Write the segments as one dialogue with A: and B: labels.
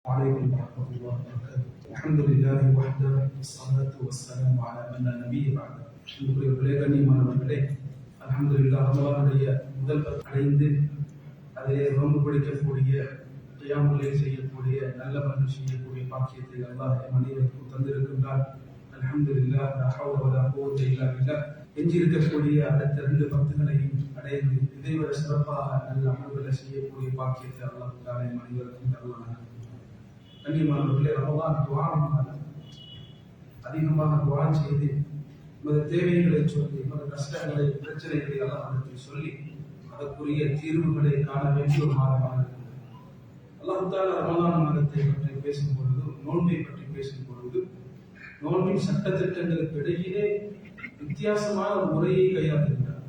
A: عليكم ورحمة الله وبركاته. الحمد لله وحده والصلاة والسلام على من لا نبي بعده. அன்புக்குரியவர்களே, கண்ணியமானவர்களே, அல்ஹம்துலில்லாஹ் ரமலானுடைய முதல் அடைந்து அதிலே நோன்பு பிடிக்கக்கூடிய கியாமுல்லை செய்யக்கூடிய நல்லவர்கள் செய்யக்கூடிய பாக்கியத்தை அல்லாஹ் மனிதர்களுக்கு தந்திருக்கின்றார். அல்ஹம்துலில்லாஹ் லா ஹவ்ல வலா குவத்த இல்லா பில்லாஹ். எஞ்சியிருக்கக்கூடிய அடுத்த 2 பத்துகளையும் அடைந்து இதைவிட சிறப்பாக நல்ல அமல்களை செய்யக்கூடிய பாக்கியத்தை அல்லாஹ் தானே மனிதர்களுக்கு தருவானாக. கண்ணியமானவர்களே, ரமலான் துஆவின் அதிகமாக துஆ செய்து நமது தேவைகளை சொல்லி நமது கஷ்டங்களை பிரச்சனைகளை அல்லாஹ்விடத்தில் சொல்லி அதற்குரிய தீர்வுகளை காண வேண்டிய ஒரு மாதமாக இருக்கிறது. அல்லாஹ் தஆலா ரமலான் மாதத்தை பற்றி பேசும் பொழுது, நோன்பை பற்றி பேசும் பொழுது, நோன்பின் சட்டத்திட்டங்களுக்கு இடையிலே வித்தியாசமான ஒரு முறையை கையாளுகின்றார்.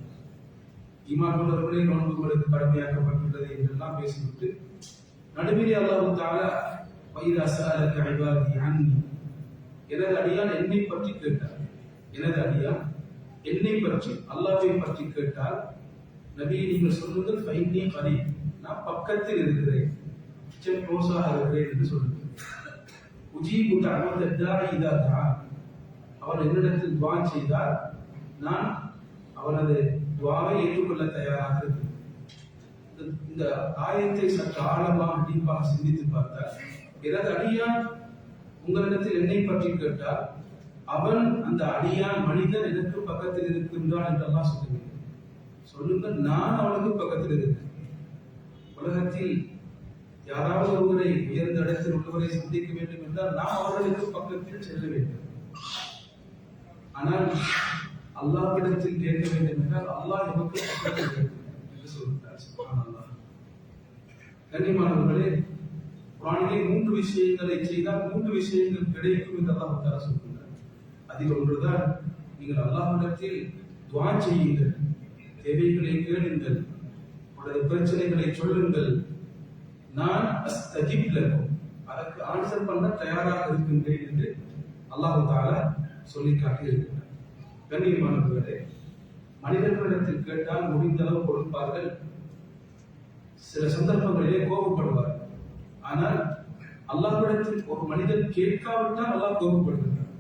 A: ஈமான் கொண்டவர்களே நோன்புகளுக்கு கடமையாக்கப்பட்டுள்ளது என்றெல்லாம் பேசிவிட்டு நடுவிலே அல்லாஹ் தஆலா வைதா சஅலக இபாதி அன்னி, எனது அடியான் என்னை பற்றி கேட்டார். எனது அடியான் என்னை பற்றி அல்லாஹ்வை பற்றி கேட்டால், நபியை நீங்கள் சொல்லுங்கள் ஃபைன்னி கரீப், நான் பக்கத்தில் இருக்கிறேன், கிச்சன் க்ளோஸாக இருக்கிறேன் என்று சொல்லுங்கள். உஜீபு தஅவத தாஇ இதா தஆ, அவன் என்னிடத்தில் துஆ செய்தால் நான் அவனது துஆவை ஏற்றுக்கொள்ள தயாராக இருக்கிறேன். இந்த ஆயத்தை சற்று ஆழமாக டீப்பாக சிந்தித்து பார்த்தால், எனது அடியான் உங்களிடத்தில் என்னை பற்றி கேட்டால் அவன் அந்த அடியான் மனிதன் எனக்கு பக்கத்தில் இருக்கின்றான் என்றெல்லாம் சொல்லுங்கள். சொல்லுங்கள், நான் அவனுக்கு பக்கத்தில் இருக்கிறேன். உலகத்தில் யாராவது ஒருவரை உயர்ந்த இடத்தில் உள்ளவரை சந்திக்க வேண்டும் என்றால் நாம் அவர்களுக்கு பக்கத்தில் செல்ல வேண்டும். ஆனால் அல்லாஹ்விடத்தில் கேட்க வேண்டும் என்றால் அல்லாஹ் நமக்கு பக்கத்தில் வேண்டும் என்று சொல்கிறார். சுப்ஹானல்லாஹ். கண்ணியமானவர்களே, குர்ஆனிலே 3 விஷயங்களை செய்தால் 3 விஷயங்கள் கிடைக்கும் என்று அல்லாஹ் தஆலா சொல்கிறார். அதில் ஒன்றுதான், நீங்கள் அல்லாஹ்விடத்தில் துஆ செய்யுங்கள், தேவைகளை கேளுங்கள், உங்களுடைய பிரச்சனைகளை சொல்லுங்கள், நான் அஸ்தஜிப் லக்கும், அதற்கு ஆன்சர் பண்ண தயாராக இருக்கின்றேன் என்று அல்லாஹ் தஆலா சொல்லி காட்டியிருக்கிறார். கண்ணியமானவர்களே, மனிதர்களிடத்தில் கேட்டால் முடிந்த அளவு கொடுப்பார்கள், சில சந்தர்ப்பங்களிலே கோபப்படுவார்கள். ஆனால் அல்லாஹ்விடத்தில் ஒரு மனிதன் கேட்காவிட்டால் அல்லாஹ் கோபப்படுகிறார்.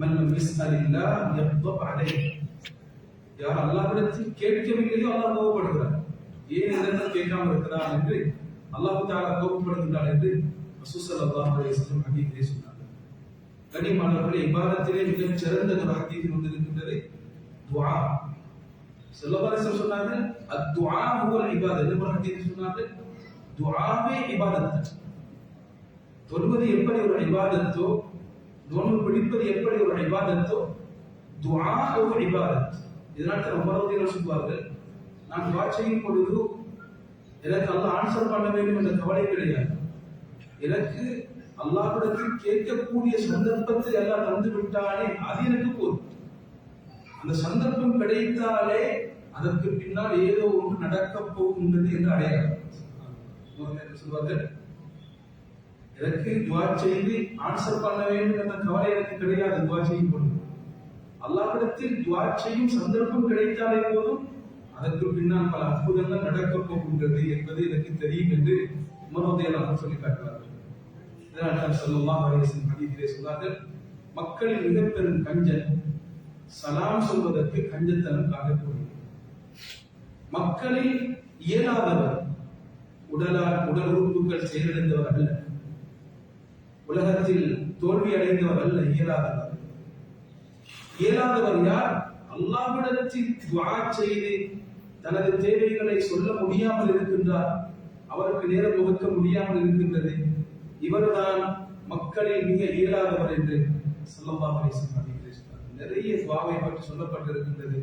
A: மன் யஸ்அலில்லாஹ் யக்தப் அலைஹி, யார் அல்லாஹ்விடத்தில் கேட்கவில்லையோ அல்லாஹ் கோபப்படுகிறார். ஏன் இதெல்லாம் கேட்காமல் இருக்கிறான் என்று அல்லாஹ் தஆலா கோபப்படுகின்றார் என்று ரசூல் ஸல்லல்லாஹு அலைஹி வஸல்லம் ஹதீஸிலே சொன்னார்கள். கண்ணியமானவர்களே, இபாதத்திலே மிகச் சிறந்த ஒரு ஹதீஸ் வந்திருக்கின்றது, துஆ. ஸல்லல்லாஹு அலைஹி வஸல்லம் சொன்னார்கள், அத்-துஆ ஹுவல் இபாதத். இந்த ஹதீஸ் சொன்னார்கள், துஆவே இபாதத். தொழுவது எப்படி ஒரு இபாதத்தோ, நோன்பு பிடிப்பது எப்படி ஒரு இபாதத்தோ, துஆ ஒரு இபாதத். இதனால் தான் உமர் ரலியல்லாஹு சொல்வார்கள், நான் துஆ செய்யும் பொழுது எனக்கு அல்லாஹ் ஆன்சர் பண்ண வேண்டும் என்ற கவலை கிடையாது. எனக்கு அல்லாஹ்விடத்தில் கேட்கக்கூடிய சந்தர்ப்பத்தை அல்லாஹ் தந்து விட்டாலே அது எனக்கு போதும். அந்த சந்தர்ப்பம் கிடைத்தாலே அதற்கு பின்னால் ஏதோ ஒன்று நடக்கப் போகின்றது என்று அடையாளம் சொல்வார்கள். எனக்கு துஆ செய்து ஆன்சர் பண்ண வேண்டும் என்ற கவலை எனக்கு கிடையாது. துஆ செய்யும் பொழுது அல்லாஹ்விடத்தில் துஆ செய்யும் சந்தர்ப்பம் கிடைத்தாலே போதும், அதற்கு பின்னால் பல அற்புதங்கள் நடக்கப் போகின்றது என்பது எனக்கு தெரியும் என்று உமர் ரலியல்லாஹு அன்ஹு சொல்லி காட்டுவார்கள். இதனால் தான் ஸல்லல்லாஹு அலைஹி வஸல்லம் ஹதீஸிலே சொன்னார்கள், மக்களின் மிக பெரும் கஞ்சன் சலாம் சொல்வதற்கு கஞ்சத்தனம் காட்டக்கூடியது. மக்களில் இயலாதவர், உடல் உறுப்புகள் செயலிழந்தவர் அல்ல, உலகத்தில் தோல்வி அடைந்தவர் அல்ல, இயலாதவர். இயலாதவர் யார்? அல்லாஹ்விடத்தில் துஆ செய்து தனது தேவைகளை சொல்ல முடியாமல் இருக்கின்றார், அவருக்கு நேரம் ஒதுக்க முடியாமல் இருக்கின்றது, இவர்தான் மக்களில் மிக இயலாதவர் என்று ஸல்லல்லாஹு அலைஹி வஸல்லம் சொன்னார். நிறைய துஆவை பற்றி சொல்லப்பட்டிருக்கின்றது.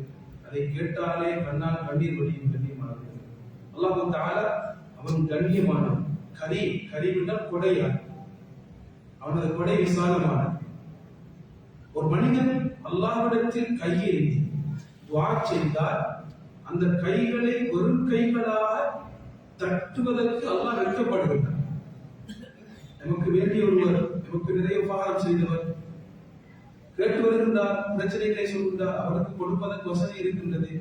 A: அதை கேட்டாலே கண்ணால் கண்ணீர் வடியும். கண்ணியமானது அல்லாஹ் தஆலா அவன் கண்ணியமானவன். கரீம் என்றால் கொடையான், அவனது கொடை விசாலமான. ஒரு மனிதன் அல்லாஹ்விடத்தில் கையை துஆ செய்தால் அந்த கைகளை ஒரு கைகளாக தட்டுவதற்கு அல்லாஹ் வெட்கப்படுகிறான். நமக்கு வேண்டிய ஒருவர், நமக்கு நிறைய உபகாரம் செய்தவர் கேட்டு வருகின்றார், பிரச்சனைகளை சொல்கின்றார், அவருக்கு கொடுப்பதற்கு வசதி இருக்கின்றது.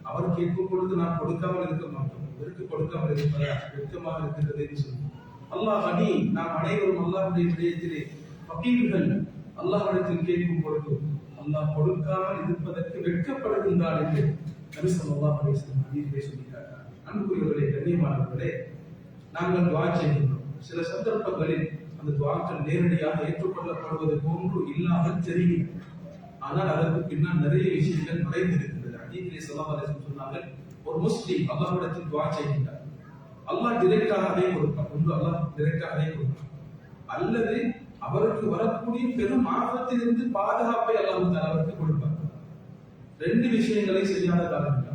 A: அவர் கேட்கும் பொழுது நாம் கொடுக்காமல் இருக்க மாட்டோம். இவருக்கு கொடுக்காமல் இருப்பதா வெட்கமாக இருக்கின்றது என்று சொல்லுவோம். அல்லாஹ் கனி, நாம் அனைவரும் அல்லாஹ்வுடைய விடயத்திலே ஃபகீர்கள். அல்லாஹ்விடத்தில் கேட்கும் பொழுது அல்லாஹ் கொடுக்காமல் இருப்பதற்கு வெட்கப்படுகின்றார் என்று நபி ஸல்லல்லாஹு அலைஹி வஸல்லம் ஹதீஸிலே சொல்லியிருக்கிறார். அன்புக்குரியவர்களே, கண்ணியமானவர்களே, நாங்கள் துஆ செய்கின்றோம். சில சந்தர்ப்பங்களில் அந்த துஆக்கள் நேரடியாக ஏற்றுக்கொள்ளப்படுவது போன்று இல்லாமல் தெரியும். ஆனால் அதற்கு பின்னால் நிறைய விஷயங்கள் மறைந்திருக்கிறது. ஹதீஸிலே ஸல்லல்லாஹு அலைஹி வஸல்லம் சொன்னார்கள், ஒரு முஸ்லிம் அல்லாஹ்விடத்தில் துஆ செய்கின்றார், அல்லாஹ் டைரக்டாகவே கொடுப்பார். ஒன்று அல்லாஹ் டைரக்டாகவே கொடுப்பார், அல்லது அவருக்கு வரக்கூடிய பெரும் ஆபத்திலிருந்து பாதுகாப்பை அல்லாஹ் தஆலா அவருக்கு கொடுப்பார். ரெண்டு விஷயங்களை செய்யாத காரணங்கள்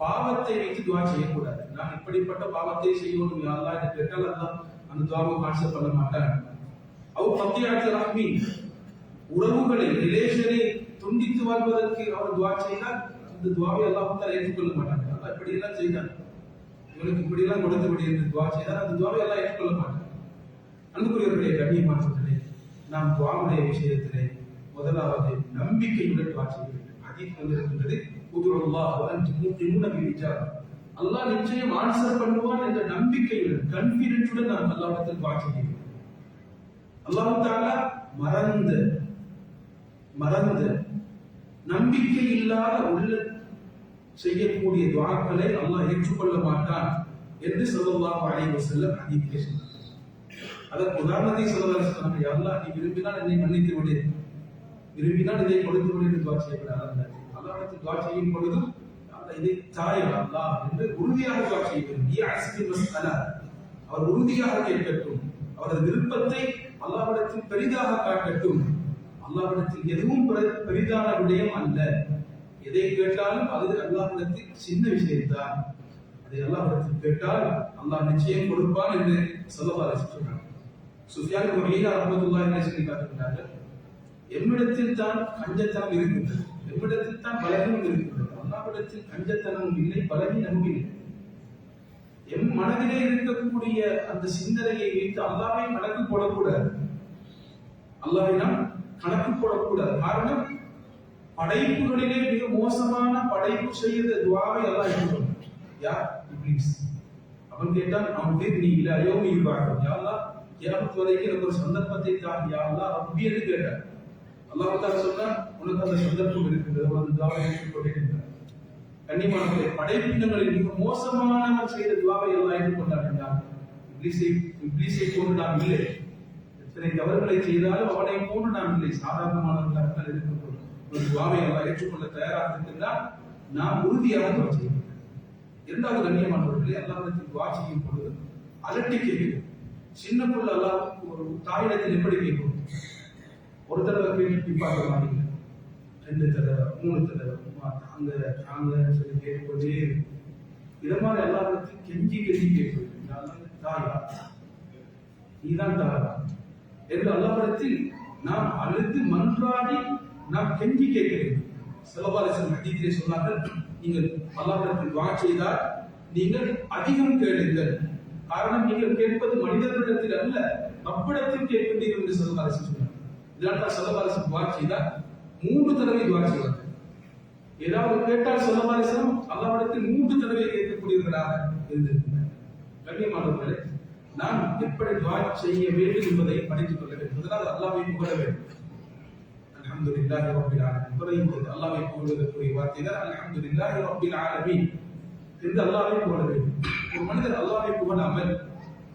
A: பாவத்தை வைத்து துஆ செய்யக்கூடாது. நான் இப்படிப்பட்ட பாவத்தை செய்யணும் யா அல்லாஹ் என்று கேட்டால் அல்லாஹ் அந்த துஆவை ஆன்சர் பண்ண மாட்டான். அவ் கத்தியாத்து ரஹ்மி, உறவுகளை ரிலேஷனை துண்டித்து வாழ்வதற்கு அவர் துஆ செய்தால் அந்த துஆவை அல்லாஹ் தஆலா ஏற்றுக்கொள்ள மாட்டான். அல்லாஹ் இப்படி எல்லாம் செய்தான், இவனுக்கு இப்படி எல்லாம் கொடுத்து விடு என்று துஆ செய்தால் அந்த துஆவை அல்லாஹ் ஏற்றுக்கொள்ள மாட்டான். அன்புக்குரியவர்களே, கண்ணியமானவர்களே, நாம் துஆவுடைய விஷயத்திலே முதலாவது நம்பிக்கையுடன் துஆ செய்ய வேண்டும். ஹதீஸ் வந்திருக்கின்றது, உதுல்லாஹ் வ அன்தும் முகினூன பில் இஜாபா, அல்லாஹ் நிச்சயம் ஆன்சர் பண்ணுவான் என்ற நம்பிக்கையுடன், கான்ஃபிடன்ஸுடன் நாம் அல்லாஹ்விடத்தில் துஆ செய்ய வேண்டும். அல்லாஹ் தஆலா மறந்த நம்பிக்கை இல்லாத உள்ள செய்யக்கூடிய துஆக்களை அல்லாஹ் ஏற்றுக்கொள்ள மாட்டான் என்று ஸல்லல்லாஹு அலைஹி வஸல்லம் ஹதீஸிலே சொன்னார். அதற்கு உதாரணத்தை ஸல்லல்லாஹு அலைஹி வஸல்லம், யா அல்லாஹ் நீ விரும்பினால் என்னை மன்னித்து விடு, விரும்பினால் இதை கொடுத்து விடு என்று துஆ செய்யப்படாது. அல்லாஹ்விடத்தில் துஆ செய்யும் பொழுது இதை தாய் அல்லாஹ் என்று உறுதியாக துஆ செய்ய வேண்டும். அவர் உறுதியாக கேட்கட்டும், அவரது விருப்பத்தை அல்லாஹ்விடத்தில் பெரிதாக காட்டட்டும். அல்லாஹ்விடத்தில் எதுவும் பெரிதான விடயம் அல்ல. எதை கேட்டாலும் அது அல்லாஹ்விடத்தில் சின்ன விஷயம்தான். அதை அல்லாஹ்விடத்தில் கேட்டால் அல்லாஹ் நிச்சயம் கொடுப்பான் என்று ஸல்லல்லாஹு அலைஹி வஸல்லம் சொன்னார். சுஃபியான் இப்னு உயைனா ரஹ்மத்துல்லாஹி அலைஹி சொல்லி காட்டுகிறார்கள், எம்மிடத்தில் தான் கஞ்சத்தனம் இருக்கின்றது, எம்மிடத்தில் தான் பலகீனம் இருக்கின்றது. அல்லாஹ்விடத்தில் கஞ்சத்தனமும் இல்லை, பலகீனமும் இல்லை. எம் மனதிலே இருக்கக்கூடிய அந்த சிந்தனையை வைத்து அல்லாஹ்வை கணக்கு போடக்கூடாது. அல்லாஹ்வை நாம் கணக்கு போடக்கூடாது. காரணம், படைப்புகளிலே மிக மோசமான படைப்பு செய்த துஆவை அல்லாஹ் ஏற்றுக்கொண்டான். யார்? இப்லீஸ். அவன் கேட்டான், அம்திர்னி இலா யௌமி யுபஅத், யா அல்லாஹ் கியாமத் வரைக்கும் எனக்கு ஒரு சந்தர்ப்பத்தை தா, யா அல்லாஹ் ரப்பி என்று கேட்டான். அல்லாஹ் தஆலா சொன்னான், உனக்கு அந்த சந்தர்ப்பம் இருக்கிறது, அந்த துஆவை ஏற்றுக்கொண்டேன். கண்ணியமானவர்களே, படைப்பினங்களில் மிக மோசமானவன் செய்த துஆவை அல்லாஹ் ஏற்றுக்கொண்டான் என்றால் இப்லீஸை போன்று நாம் இல்லை. எத்தனை தவறுகளை செய்தாலும் அவனை போன்று நாம் இல்லை. சாதாரணமானவர்களாக இருக்கின்றோம். ஒரு துஆவை அல்லாஹ் ஏற்றுக்கொள்ள தயாராக இருக்கின்றால் நாம் உறுதியாக துஆ செய்ய வேண்டும். இரண்டாவது, கண்ணியமானவர்களே, அல்லாஹ்விடத்தில் துஆ செய்யும் பொழுது அலட்டி கேட்கும். சின்ன புள்ள அல்லாஹ் ஒரு தாயிடத்தில் எப்படி கேட்கும்? ஒரு தடவை கேட்டு பார்க்க மாட்டீங்க, 2 தடவை 3 தடவை அங்க சொல்லி கேட்டுக்கொண்டே இதை மாதிரி அல்லாஹ்விடத்தில் கெஞ்சி கேட்கும். தாயா, நீதான் தாயா என்று அல்லாஹ்விடத்தில் நாம் அழுது மன்றாடி நாம் கெஞ்சி கேட்க வேண்டும். ஸல்லல்லாஹு அலைஹி வஸல்லம் ஹதீஸிலே சொன்னார்கள், நீங்கள் அல்லாஹ்விடத்தில் துஆ செய்தால் நீங்கள் அதிகம் கேளுங்கள். காரணம், நீங்கள் கேட்பது மனிதர்களிடத்தில் அல்ல, ரப்பிடத்தில் கேட்கின்றீர்கள் என்று ஸல்லல்லாஹு அலைஹி வஸல்லம் சொன்னார். இதனால் ஸல்லல்லாஹு அலைஹி வஸல்லம் துஆ செய்தால் 3 தடவை துஆ செய்வார்கள். ஏதாவது கேட்டால் ஸல்லல்லாஹு அலைஹி வஸல்லம் அல்லாஹ்விடத்தில் 3 தடவை கேட்கக்கூடியவர்களாக இருந்திருக்கிறார். கண்ணியமானவர்களே, நாம் எப்படி துஆ செய்ய வேண்டும் என்பதை படித்துக் கொள்ள வேண்டும். முதலாவது அல்லாஹ்வை புகழ வேண்டும். அல்ஹம்துலில்லாஹி ரப்பில் ஆலமீன். அல்லாஹ்வை புகழ்வதற்குரிய வார்த்தை தான் அல்ஹம்துலில்லாஹி ரப்பில் ஆலமீன் என்று அல்லாஹ்வை புகழ வேண்டும். ஒரு மனிதர் அல்லாஹ்வை புகழாமல்,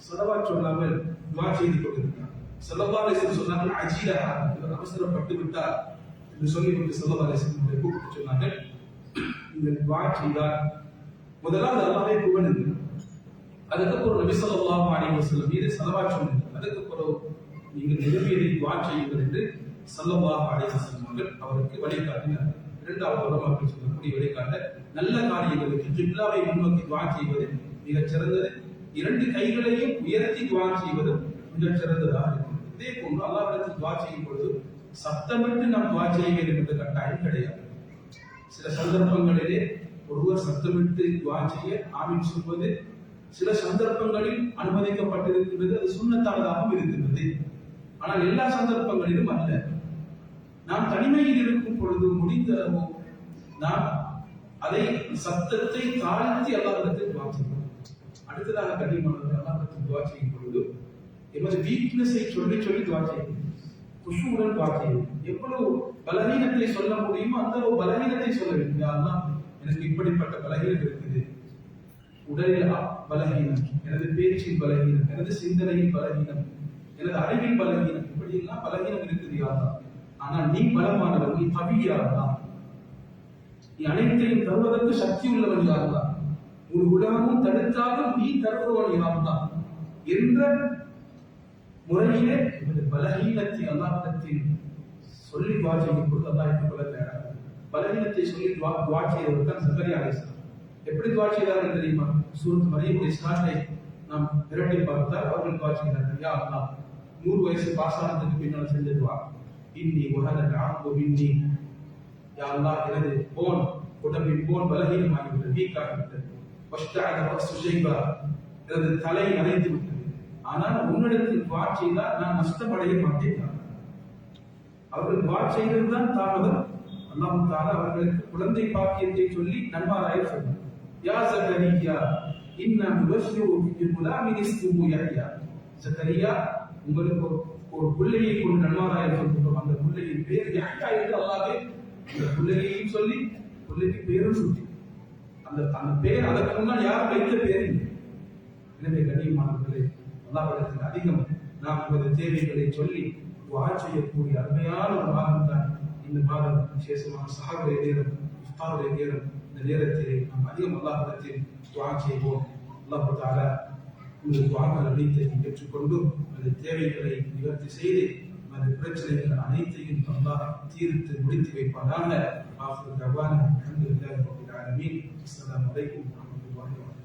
A: ஸலவாத் சொல்லாமல் துஆ செய்து கொண்டிருக்கிறார். ஸல்லல்லாஹு அலைஹி வஸல்லம் சொன்னார்கள், அஜீலஹா, இவர் அவசரப்பட்டு விட்டார் என்று சொல்லிவிட்டு ஸல்லல்லாஹு அலைஹி வஸல்லம் கூப்பிட்டு சொன்னார்கள், நீங்கள் துஆ செய்தால் முதலாவது அல்லாஹ்வை புகழுங்கள். அதுக்கப்புறம் நபி ஸல்லல்லாஹு அலைஹி வஸல்லம் மீது ஸலவாத் சொல்லுங்கள். அதுக்கப்புறம் நீங்கள் விரும்பியதை துஆ செய்யுங்கள் என்று ஸல்லல்லாஹு அலைஹி வஸல்லம் அவருக்கு வழிகாட்டினார். இரண்டாவது உலமாக்கள் சொல்லக்கூடிய வழிகாட்ட, நல்ல காரியங்களுக்கு கிப்லாவை முன்னோக்கி துஆ செய்வது மிகச் சிறந்தது. 2 கைகளையும் உயர்த்தி துஆ செய்வதும் மிகச் சிறந்ததாக இருக்கும். இதே போன்று அல்லாஹ்விடத்தில் துஆ செய்யும் பொழுது சத்தமிட்டு நாம் துஆ செய்ய வேண்டும் என்ற கட்டாயம் கிடையாது. சில சந்தர்ப்பங்களிலே ஒருவர் சத்தமிட்டு துஆ செய்ய ஆமீன் சொல்வது சில சந்தர்ப்பங்களில் அனுமதிக்கப்பட்டிருக்கின்றது, அது சுன்னத்தானதாகவும் இருக்கின்றது. ஆனால் எல்லா சந்தர்ப்பங்களிலும் அல்ல. நாம் தனிமையில் இருக்கும் பொழுது முடிந்தளவோ நாம் அதை சத்தத்தை தாழ்த்தி அல்லாஹ்விடத்தில் துஆ செய்வோம். அடுத்ததாக கண்ணியமானவர்கள் அல்லாஹ்விடத்தில் துஆ செய்யும் பொழுது எமது வீக்னஸை சொல்லி சொல்லி துஆ செய்யும், குஷூவுடன் துஆ செய்யும். எவ்வளவு பலவீனத்தை சொல்ல முடியுமோ அந்த அளவு பலவீனத்தை சொல்ல வேண்டும். யா அல்லாஹ், எனக்கு இப்படிப்பட்ட பலவீனம் இருக்குது, உடலில் பலவீனம், எனது பேச்சில் பலவீனம், எனது சிந்தனையில் பலவீனம், எனது அறிவில் பலவீனம், இப்படி எல்லாம் பலவீனம் இருக்குது யா அல்லாஹ். ஆனால் நீ பலமானவன், நீ கவியா அல்லாஹ், நீ அனைத்தையும் தருவதற்கு சக்தி உள்ளவன் யா அல்லாஹ், ஒரு உலகமும் தடுத்தாலும் நீ தருபவன் யா அல்லாஹ் என்ற முறையிலே எனது பலவீனத்தை அல்லாஹ்விடத்தில் சொல்லி துஆ செய்யும் பொழுது அல்லாஹ் ஏற்றுக்கொள்ள தயாராக. பலவீனத்தை சொல்லி துஆ செய்தவர் தான் ஜக்கரியா அலைஹிஸ்ஸலாம். எப்படி துஆ செய்தார்கள் தெரியுமா? சூரத் மரியமுடைய ஸ்டார்ட்டை நாம் விரட்டி பார்த்தால் அவர்கள் துஆ செய்தார்கள், யா அல்லாஹ், 100 வயசு பாஸ் ஆனதுக்கு பின்னால் செஞ்ச துஆ, இன்னி வஹனல் அஹ்து மின்னி, யா அல்லாஹ், எனது போன், உடம்பின் போன் பலவீனமாகிவிட்டது, வீக்காகிவிட்டது, வஷ்தஅல ரஸு ஷைபா, எனது தலை நரைத்து விட்டது, ஆனால் உன்னிடத்தில் துஆ செய்தால் நான் நஷ்டமடைய மாட்டேன். அவர்கள் துஆ செய்ததுதான் தாமதம். அல்லாஹ் தஆலா அவர்களுக்கு குழந்தை பாக்கியத்தை சொல்லி நன்மாராய சொன்னார், யா ஜக்கரியா இன்னா நுபஷ்ஷிருக பிகுலாமின் இஸ்முஹு யஹ்யா, ஜக்கரியா, உங்களுக்கு ஒரு பிள்ளையை கொண்டு நன்மாராய சொல்கிறோம், அந்த பிள்ளையின் பேர் யஹ்யா என்று அல்லாஹ்வே அந்த பிள்ளையையும் சொல்லி பிள்ளைக்கு பேரும் சுட்டி, அந்த பேர் அதற்கு முன்னால் யாரும் வைத்த பேர் இல்லை. எனவே கண்ணியமானவர்களே, அல்லாஹ்விடத்தில் அதிகம் நாம் நமது தேவைகளை சொல்லி துஆ செய்யக்கூடிய அருமையான ஒரு மாதம் தான் இந்த மாதம். விசேஷமாக சஹருடைய நேரம், இஃப்தாருடைய நேரம், இந்த நேரத்தில் நாம் அதிகம் அல்லாஹ்விடத்தில் துஆ செய்வோம். அல்லாஹ் தஆலா இந்த துஆக்கள் அனைத்தையும் ஏற்றுக்கொண்டு அந்த தேவைகளை நிவர்த்தி செய்து அந்த பிரச்சனைகள் அனைத்தையும் அல்லாஹ் தீர்த்து முடித்து வைப்பானாக. ஆஃபிரு தஅவானா அல்ஹம்துலில்லாஹி ரப்பில் ஆலமீன். அஸ்ஸலாமு அலைக்கும் வரஹ்மத்துல்லாஹி வபரகாத்துஹு.